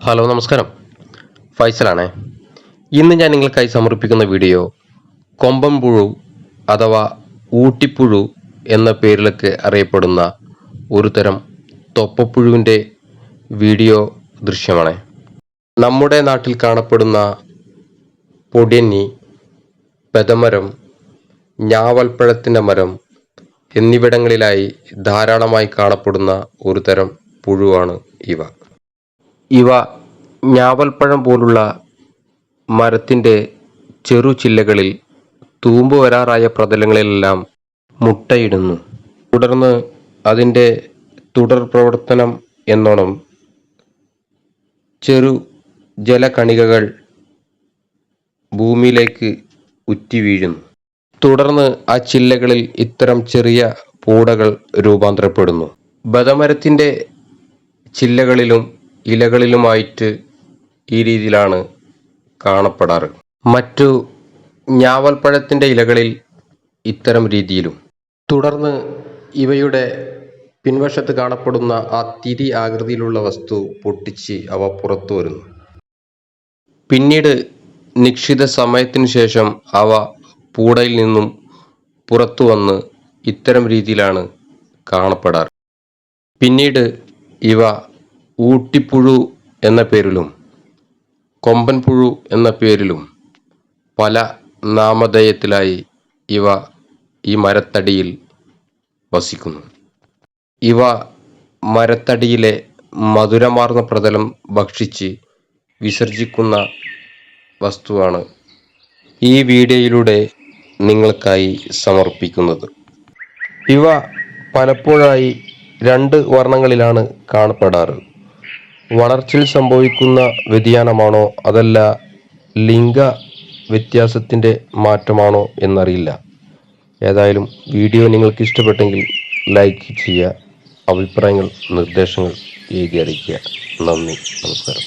Hello നമസ്കാരം, ഫൈസലാണേ. ഇന്ന് ഞാൻ നിങ്ങൾക്കായി സമർപ്പിക്കുന്ന വീഡിയോ കൊമ്പൻ പുഴു അഥവാ ഊട്ടിപ്പുഴു എന്ന പേരിലൊക്കെ അറിയപ്പെടുന്ന ഒരു തരം തൊപ്പപ്പുഴുവിൻ്റെ വീഡിയോ ദൃശ്യമാണ്. നമ്മുടെ നാട്ടിൽ കാണപ്പെടുന്ന പൊടിയന്നി, പെതമരം, ഞാവൽപ്പഴത്തിൻ്റെ മരം എന്നിവിടങ്ങളിലായി ധാരാളമായി കാണപ്പെടുന്ന ഒരു തരം പുഴുവാണ് ഇവ. ഇവ ഞാവൽപ്പഴം പോലുള്ള മരത്തിൻ്റെ ചെറുചില്ലകളിൽ തൂമ്പ് വരാറായ പ്രതലങ്ങളിലെല്ലാം മുട്ടയിടുന്നു. തുടർന്ന് അതിൻ്റെ തുടർ പ്രവർത്തനം എന്നോണം ചെറു ജലകണികകൾ ഭൂമിയിലേക്ക് ഉറ്റി വീഴുന്നു. തുടർന്ന് ആ ചില്ലകളിൽ ഇത്തരം ചെറിയ പൂടകൾ രൂപാന്തരപ്പെടുന്നു. ബദമരത്തിൻ്റെ ചില്ലകളിലും ഇലകളിലുമായിട്ട് ഈ രീതിയിലാണ് കാണപ്പെടാറ്. മറ്റു ഞാവൽപ്പഴത്തിൻ്റെ ഇലകളിൽ ഇത്തരം രീതിയിലും. തുടർന്ന് ഇവയുടെ പിൻവശത്ത് കാണപ്പെടുന്ന ആ തിരി ആകൃതിയിലുള്ള വസ്തു പൊട്ടിച്ച് അവ പുറത്തു വരുന്നു. പിന്നീട് നിശ്ചിത സമയത്തിന് ശേഷം അവ പൂടയിൽ നിന്നും പുറത്തു വന്ന് ഇത്തരം രീതിയിലാണ് കാണപ്പെടാറ്. പിന്നീട് ഇവ ഊട്ടിപ്പുഴു എന്ന പേരിലും കൊമ്പൻ പുഴു എന്ന പേരിലും പല നാമധേയത്തിലായി ഇവ ഈ മരത്തടിയിൽ വസിക്കുന്നു. ഇവ മരത്തടിയിലെ മധുരമാർന്ന പ്രതലം ഭക്ഷിച്ച് വിസർജിക്കുന്ന വസ്തുവാണ് ഈ വീഡിയോയിലൂടെ നിങ്ങൾക്കായി സമർപ്പിക്കുന്നത്. ഇവ പലപ്പോഴായി രണ്ട് വർണ്ണങ്ങളിലാണ് കാണപ്പെടാറ്. വളർച്ചയിൽ സംഭവിക്കുന്ന വ്യതിയാനമാണോ അതല്ല ലിംഗ വ്യത്യാസത്തിൻ്റെ മാറ്റമാണോ എന്നറിയില്ല. ഏതായാലും വീഡിയോ നിങ്ങൾക്ക് ഇഷ്ടപ്പെട്ടെങ്കിൽ ലൈക്ക് ചെയ്യുക, അഭിപ്രായങ്ങൾ നിർദ്ദേശങ്ങൾ എഴുതി അറിയിക്കുക. നന്ദി, നമസ്കാരം.